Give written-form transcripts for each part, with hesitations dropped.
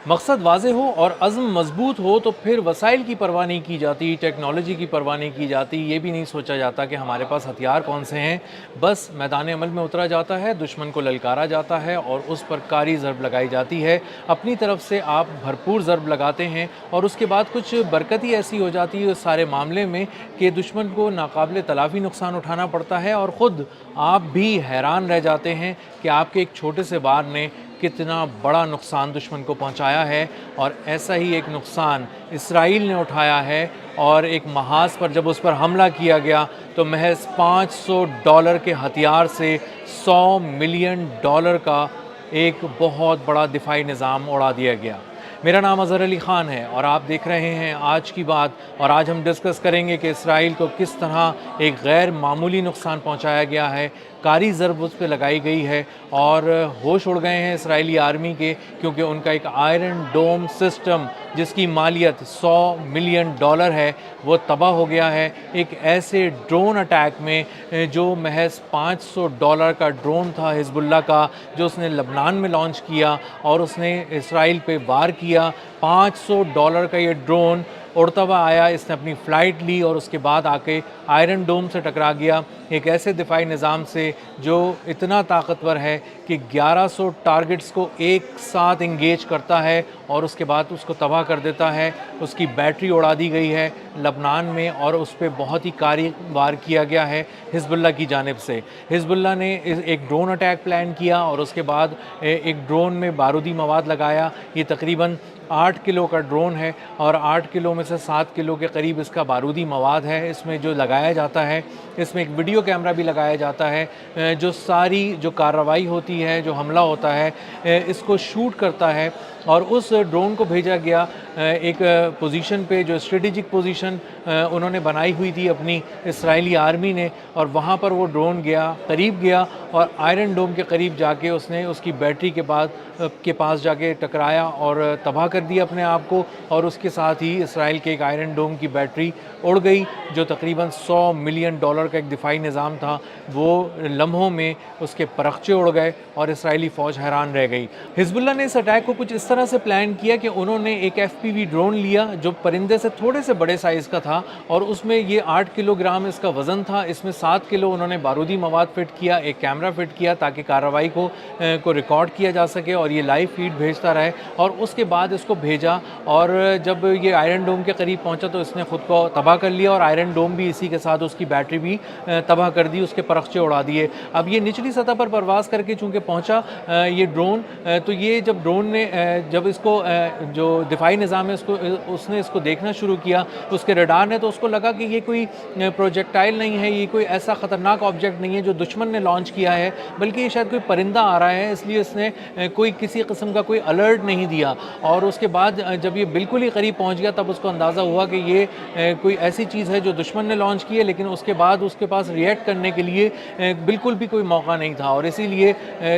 مقصد واضح ہو اور عزم مضبوط ہو تو پھر وسائل کی پرواہ نہیں کی جاتی، ٹیکنالوجی کی پرواہ نہیں کی جاتی، یہ بھی نہیں سوچا جاتا کہ ہمارے پاس ہتھیار کون سے ہیں۔ بس میدان عمل میں اترا جاتا ہے، دشمن کو للکارا جاتا ہے اور اس پر کاری ضرب لگائی جاتی ہے۔ اپنی طرف سے آپ بھرپور ضرب لگاتے ہیں اور اس کے بعد کچھ برکت ہی ایسی ہو جاتی ہے اس سارے معاملے میں کہ دشمن کو ناقابل تلافی نقصان اٹھانا پڑتا ہے اور خود آپ بھی حیران رہ جاتے ہیں کہ آپ کے ایک چھوٹے سے وار نے کتنا بڑا نقصان دشمن کو پہنچایا ہے۔ اور ایسا ہی ایک نقصان اسرائیل نے اٹھایا ہے، اور ایک محاذ پر جب اس پر حملہ کیا گیا تو محض $500 کے ہتھیار سے $100 ملین کا ایک بہت بڑا دفاعی نظام اڑا دیا گیا۔ میرا نام اظہر علی خان ہے اور آپ دیکھ رہے ہیں آج کی بات، اور آج ہم ڈسکس کریں گے کہ اسرائیل کو کس طرح ایک غیر معمولی نقصان پہنچایا گیا ہے، کاری ضرب اس پہ لگائی گئی ہے، اور ہوش اڑ گئے ہیں اسرائیلی آرمی کے، کیونکہ ان کا ایک آئرن ڈوم سسٹم جس کی مالیت $100 ملین ہے وہ تباہ ہو گیا ہے ایک ایسے ڈرون اٹیک میں جو محض $500 کا ڈرون تھا حزب اللہ کا، جو اس نے لبنان میں لانچ کیا اور اس نے اسرائیل پہ وار کیا۔ $500 کا یہ ڈرون اڑتا ہوا آیا، اس نے اپنی فلائٹ لی اور اس کے بعد آ کے آئرن ڈوم سے ٹکرا گیا، ایک ایسے دفاعی نظام سے جو اتنا طاقتور ہے کہ 1100 ٹارگٹس کو ایک ساتھ انگیج کرتا ہے اور اس کے بعد اس کو تباہ کر دیتا ہے۔ اس کی بیٹری اڑا دی گئی ہے لبنان میں اور اس پہ بہت ہی کاری وار کیا گیا ہے حزب اللہ کی جانب سے۔ حزب اللہ نے ایک ڈرون اٹیک پلان کیا اور اس کے بعد ایک ڈرون میں بارودی مواد لگایا۔ یہ تقریباً 8 کلو کا ڈرون ہے اور 8 کلو میں سے 7 کلو کے قریب اس کا بارودی مواد ہے۔ اس میں جو لگایا جاتا ہے، اس میں ایک ویڈیو کیمرہ بھی لگایا جاتا ہے جو ساری جو کارروائی ہوتی ہے، جو حملہ ہوتا ہے، اس کو شوٹ کرتا ہے۔ اور اس ڈرون کو بھیجا گیا ایک پوزیشن پہ جو اسٹریٹجک پوزیشن انہوں نے بنائی ہوئی تھی اپنی اسرائیلی آرمی نے، اور وہاں پر وہ ڈرون گیا، قریب گیا اور آئرن ڈوم کے قریب جا کے اس نے اس کی بیٹری کے پاس جا کے ٹکرایا اور تباہ کر دیا اپنے آپ کو، اور اس کے ساتھ ہی اسرائیل کے ایک آئرن ڈوم کی بیٹری اڑ گئی جو تقریباً $100 ملین کا ایک دفاعی نظام تھا، وہ لمحوں میں اس کے پرخچے اڑ گئے اور اسرائیلی فوج حیران رہ گئی۔ حزب اللہ نے اس اٹیک کو کچھ اس طرح سے پلان کیا کہ انہوں نے ایک FPV ڈرون لیا جو پرندے سے تھوڑے سے بڑے سائز کا تھا، اور اس میں یہ 8 کلو گرام اس کا وزن تھا، اس میں 7 کلو انہوں نے بارودی مواد فٹ کیا، ایک کیمرہ فٹ کیا تاکہ کارروائی کو ریکارڈ کیا جا سکے اور یہ لائیو فیڈ بھیجتا رہے، اور اس کے بعد اس کو بھیجا، اور جب یہ آئرن ڈوم کے قریب پہنچا تو اس نے خود کو تباہ کر لیا اور آئرن ڈوم بھی اسی کے ساتھ اس کی بیٹری بھی تباہ کر دی، اس کے پرخچے اڑا دیے۔ اب یہ نچلی سطح پر پرواز کر کے چونکہ پہنچا یہ ڈرون، تو یہ جب ڈرون نے جب اس کو جو دفاعی نظام ہے اس نے اس کو دیکھنا شروع کیا، اس کے ریڈار نے، تو اس کو لگا کہ یہ کوئی پروجیکٹائل نہیں ہے، یہ کوئی ایسا خطرناک آبجیکٹ نہیں ہے جو دشمن نے لانچ کیا ہے، بلکہ یہ شاید کوئی پرندہ آ رہا ہے، اس لیے اس نے کوئی کسی قسم کا کوئی الرٹ نہیں دیا۔ اور اس کے بعد جب یہ بالکل ہی قریب پہنچ گیا تب اس کو اندازہ ہوا کہ یہ کوئی ایسی چیز ہے جو دشمن نے لانچ کی ہے، لیکن اس کے بعد اس کے پاس ریئیکٹ کرنے کے لیے بالکل بھی کوئی موقع نہیں تھا، اور اسی لیے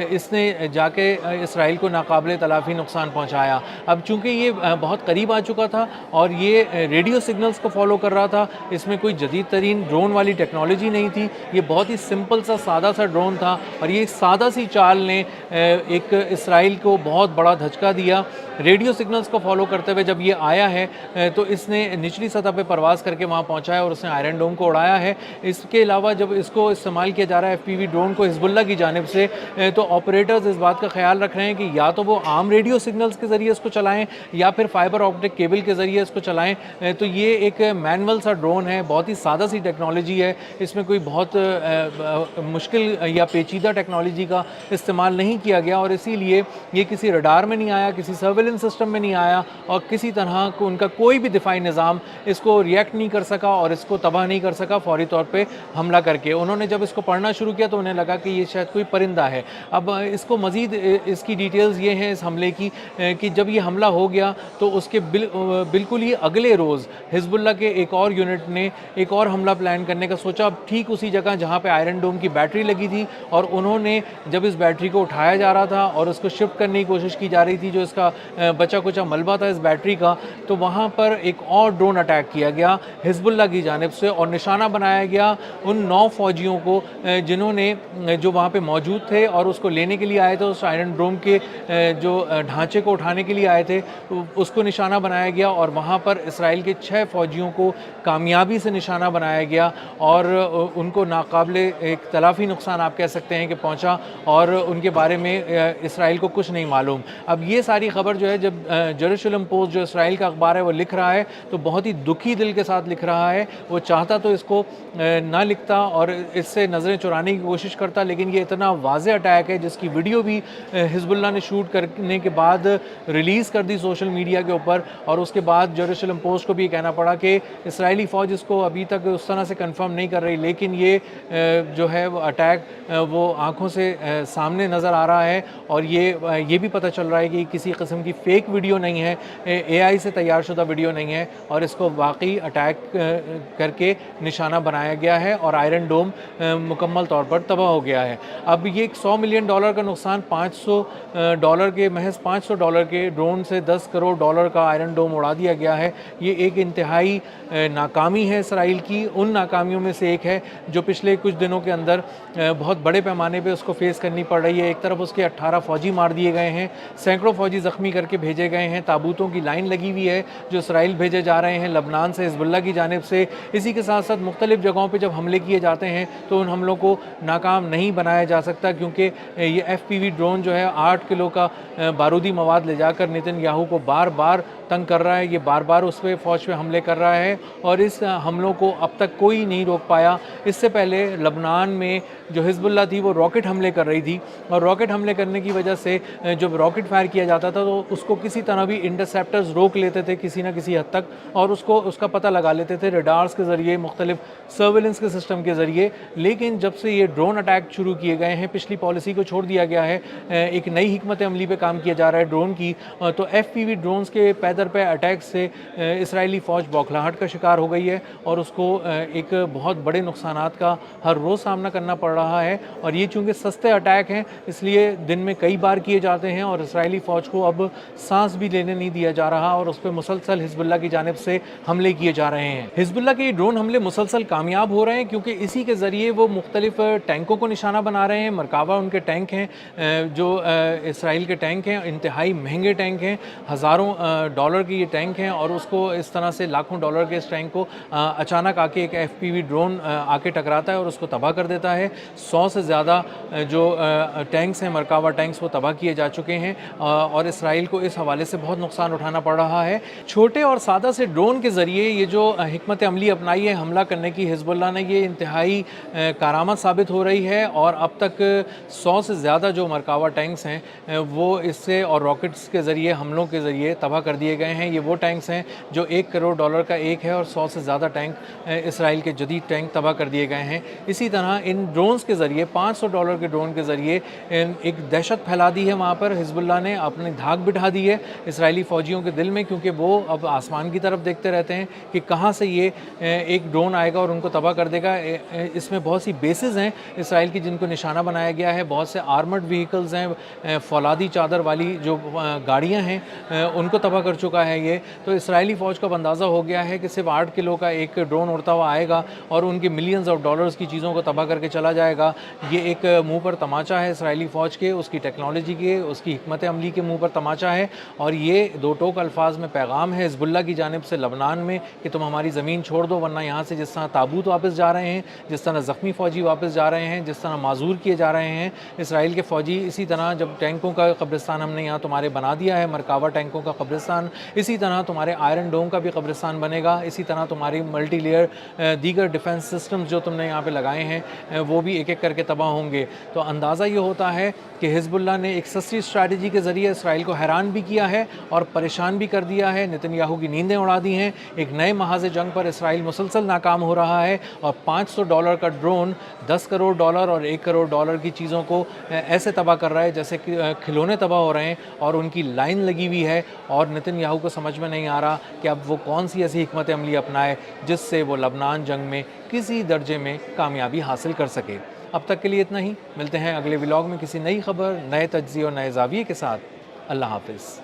اس نے جا کے اسرائیل کو ناقابل تلافی نقصان پہنچایا۔ اب چونکہ یہ بہت قریب آ چکا تھا اور یہ ریڈیو سگنلز کو فالو کر رہا تھا، اس میں کوئی جدید ترین ڈرون والی ٹیکنالوجی نہیں تھی، یہ بہت ہی سمپل سا سادہ سا ڈرون تھا، اور یہ سادہ سی چال نے ایک اسرائیل کو بہت بڑا دھچکا دیا۔ ریڈیو سگنلز کو فالو کرتے ہوئے جب یہ آیا ہے تو اس نے نچلی سطح پہ پرواز کر کے وہاں پہنچا ہے اور اس نے آئرن ڈوم کو اڑایا ہے۔ اس کے علاوہ جب اس کو استعمال کیا جا رہا ہے FPV ڈرون کو حزب اللہ کی جانب سے، تو آپریٹرز اس بات کا خیال رکھ رہے ہیں کہ یا تو وہ عام ریڈیو سگنلز کے ذریعے اس کو چلائیں یا پھر فائبر آپٹک کیبل کے ذریعے اس کو چلائیں۔ تو یہ ایک مینول سا ڈرون ہے، بہت ہی سادہ سی ٹیکنالوجی ہے، اس میں کوئی بہت مشکل یا پیچیدہ ٹیکنالوجی کا استعمال نہیں کیا گیا، اور اسی لیے یہ کسی ریڈار میں نہیں آیا، کسی سرویلنس سسٹم میں نہیں آیا، اور کسی طرح کو ان کا کوئی بھی دفاعی نظام اس کو ریئیکٹ نہیں کر سکا اور اس کو تباہ نہیں کر سکا فوری طور پہ حملہ کر کے۔ انہوں نے جب اس کو پڑھنا شروع کیا تو انہیں لگا کہ یہ شاید کوئی پرندہ ہے۔ اب اس کو مزید اس کی ڈیٹیلز یہ ہیں اس حملے کی کہ جب یہ حملہ ہو گیا تو اس کے بالکل ہی اگلے روز حزب اللہ کے ایک اور یونٹ نے ایک اور حملہ پلان کرنے کا سوچا، ٹھیک اسی جگہ جہاں پہ آئرن ڈوم کی بیٹری لگی تھی، اور انہوں نے جب اس بیٹری کو اٹھایا جا رہا تھا اور اس کو شفٹ کرنے کی کوشش کی جا رہی تھی، جو اس کا بچا کچا ملبہ تھا اس بیٹری کا، تو وہاں پر ایک اور ڈرون اٹیک کیا گیا حزب اللہ کی جانب سے، اور نشانہ بنایا گیا ان 9 فوجیوں کو جنہوں نے جو وہاں پہ موجود تھے اور اس کو لینے کے لیے آئے تھے، اس آئرن ڈوم کے جو ڈھانچے को उठाने के लिए आए थे उसको निशाना बनाया गया और वहाँ पर इसराइल के 6 फ़ौजियों को कामयाबी से निशाना बनाया गया और उनको नाकाबिले एक तलाफ़ी नुकसान आप कह सकते हैं कि पहुँचा और उनके बारे में इसराइल को कुछ नहीं मालूम। अब ये सारी ख़बर जो है जब जेरूशलम पोस्ट जो इसराइल का अखबार है वो लिख रहा है तो बहुत ही दुखी दिल के साथ लिख रहा है। वो चाहता तो इसको ना लिखता और इससे नज़रें चुराने की कोशिश करता, लेकिन ये इतना वाज़े अटैक है जिसकी वीडियो भी हिज़्बुल्लाह ने शूट करने के बाद रिलीज़ कर दी सोशल मीडिया के ऊपर और उसके बाद जेरूशलम पोस्ट को भी कहना पड़ा कि इसराइली फ़ौज इसको अभी तक उस तरह से कंफर्म नहीं कर रही, लेकिन ये जो है वो अटैक वो आँखों से सामने नज़र आ रहा है और ये भी पता चल रहा है कि किसी किस्म की फ़ेक वीडियो नहीं है, AI से तैयार शुदा वीडियो नहीं है और इसको वाकई अटैक करके निशाना बनाया गया है और आयरन डोम मुकम्मल तौर पर तबाह हो गया है। अब ये $100 मिलियन का नुकसान $500 के महज $500 के ड्रोन से $10 करोड़ का आयरन डोम उड़ा दिया गया है। ये एक इंतहाई नाकामी है इसराइल की, उन नाकामियों में से एक है जो पिछले कुछ दिनों के अंदर बहुत बड़े पैमाने पे उसको फेस करनी पड़ रही है। एक तरफ उसके 18 फ़ौजी मार दिए गए हैं, सैकड़ों फ़ौजी ज़ख्मी करके भेजे गए हैं, ताबूतों की लाइन लगी हुई है जो इसराइल भेजे जा रहे हैं लबनान से हिज़्बुल्लाह की जानिब से। इसी के साथ साथ मुख्तलिफ़ जगहों पे जब हमले किए जाते हैं तो उन हमलों को नाकाम नहीं बनाया जा सकता क्योंकि ये FPV ड्रोन जो है 8 किलो का बारूदी मवाद ले जाकर नेतन्याहू को बार बार तंग कर रहा है, ये बार बार उस पर फ़ौज पे हमले कर रहा है और इस हमलों को अब तक कोई नहीं रोक पाया। इससे पहले लबनान में जो हिज़्बुल्लाह थी वो रॉकेट हमले कर रही थी और रॉकेट हमले करने की वजह से जब रॉकेट फायर किया जाता था तो उसको किसी तरह भी इंटरसेप्टर्स रोक लेते थे किसी न किसी हद तक और उसका पता लगा लेते थे रडार्स के ज़रिए, मुख्तलिफ सर्वेलेंस के सिस्टम के ज़रिए। लेकिन जब से ये ड्रोन अटैक शुरू किए गए हैं, पिछली पॉलिसी को छोड़ दिया गया है, एक नई हिकमत अमली पे काम किया जा रहा है ड्रोन की, तो FPV ड्रोन्स के पैदर पे अटैक से इसराइली फ़ौज बौखलाहट का शिकार हो गई है और उसको एक बहुत बड़े नुकसानात का हर रोज़ सामना करना पड़ रहा है। और ये चूँकि सस्ते अटैक हैं इसलिए दिन में कई बार किए जाते हैं और इसराइली फ़ौज को अब सांस भी लेने नहीं दिया जा रहा और उस पर मुसलसल हिज़्बुल्लाह की जानिब से हमले किए जा रहे हैं। हिज़्बुल्लाह के ड्रोन हमले मुसलसल कामयाब हो रहे हैं क्योंकि इसी के ज़रिए वो मुख्तलिफ टैंकों को निशाना बना रहे हैं। मरकाबा उनके टैंक हैं जो इसराइल के टैंक हैं, इंतहाई महंगे टैंक हैं, हज़ारों डॉलर के ये टैंक हैं और उसको इस तरह से लाखों डॉलर के इस टैंक को अचानक आके एक FPV ड्रोन आके टकराता है और उसको तबाह कर देता है। 100 से ज़्यादा जो टैंक्स हैं, मरकाबा टैंक्स, वो तबाह किए जा चुके हैं और इसराइल को इस हवाले से बहुत नुकसान उठाना पड़ रहा है। छोटे और सादा से ड्रोन के ज़रिए ये जो हिकमत अमली अपनाई है हमला करने की हिज़्बुल्लाह ने, ये इंतहाई कारामत साबित हो रही है और अब तक 100 से ज़्यादा जो मरकाबा टैंक्स हैं वो इससे और रॉकेट्स के ज़रिए, हमलों के ज़रिए तबाह कर दिए गए हैं। ये वो टैंक्स हैं जो $1 करोड़ का एक है और 100 से ज़्यादा टैंक इसराइल के जदीद टैंक तबाह कर दिए गए हैं। इसी तरह इन ड्रोन्स के ज़रिए $500 के ड्रोन के ज़रिए एक दहशत फैला दी है वहाँ पर हिज़्बुल्लाह ने, अपनी धाक बिठा दी है इसराइली फ़ौजियों के दिल में, क्योंकि वो अब आसमान की तरफ देखते रहते हैं कि कहाँ से ये एक ड्रोन आएगा और उनको तबाह कर देगा। इसमें बहुत सी बेसिस हैं इसराइल की जिनको निशाना बनाया गया है, बहुत से आर्मर्ड व्हीकल्स हैं, फौलादी चादर वाली जो गाड़ियाँ हैं उनको तबाह कर चुका है ये। तो इसराइली फ़ौज का अंदाज़ा हो गया है कि सिर्फ 8 किलो का एक ड्रोन उड़ता हुआ आएगा और उनके मिलियंस ऑफ डॉलर्स की चीज़ों को तबाह करके चला जाएगा। ये एक मुंह पर तमाचा है इसराइली फ़ौज के, उसकी टेक्नोलॉजी के, उसकी हिकमत अमली के मुंह पर तमाचा है और ये दो टोक अल्फाज में पैगाम है हिज़्बुल्लाह की जानिब से लबनान में कि तुम हमारी ज़मीन छोड़ दो, वरना यहाँ से जिस तरह ताबूत वापस जा रहे हैं, जिस तरह ज़ख्मी फ़ौजी वापस जा रहे हैं, जिस तरह माजूर किए जा रहे हैं इसराइल के फ़ौजी, इसी तरह जब टैंकों का कब्रिस्तान हमने यहाँ तुम्हारे बना दिया है, मरकाबा टैंकों का कब्रिस्तान, इसी तरह तुम्हारे आयरन डोम का भी कब्रिस्तान बनेगा, इसी तरह तुम्हारी मल्टी लेयर दीगर डिफेंस सिस्टम्स जो तुमने यहाँ पे लगाए हैं वो भी एक एक करके तबाह होंगे। तो अंदाज़ा ये होता है कि हिज़्बुल्लाह ने एक सस्ती स्ट्रैटेजी के ज़रिए इसराइल को हैरान भी किया है और परेशान भी कर दिया है, नेतन्याहू की नींदें उड़ा दी हैं। एक नए महाज़ जंग पर इसराइल मुसलसल नाकाम हो रहा है और $500 का ड्रोन $10 करोड़ और $1 करोड़ की चीज़ों को ऐसे तबाह कर रहा है जैसे कि खिलौने तबाह हो रहे हैं और उनकी लाइन लगी हुई है और नेतन्याहू को समझ में नहीं आ रहा कि अब वो कौन सी ऐसी हिकमत अमली अपनाए जिससे वो लबनान जंग में किसी दर्जे में कामयाबी हासिल कर सके। अब तक के लिए इतना ही, मिलते हैं अगले व्लॉग में किसी नई खबर, नए तज्ज़िये और नए ज़ाविये के साथ। अल्लाह हाफ़िज़।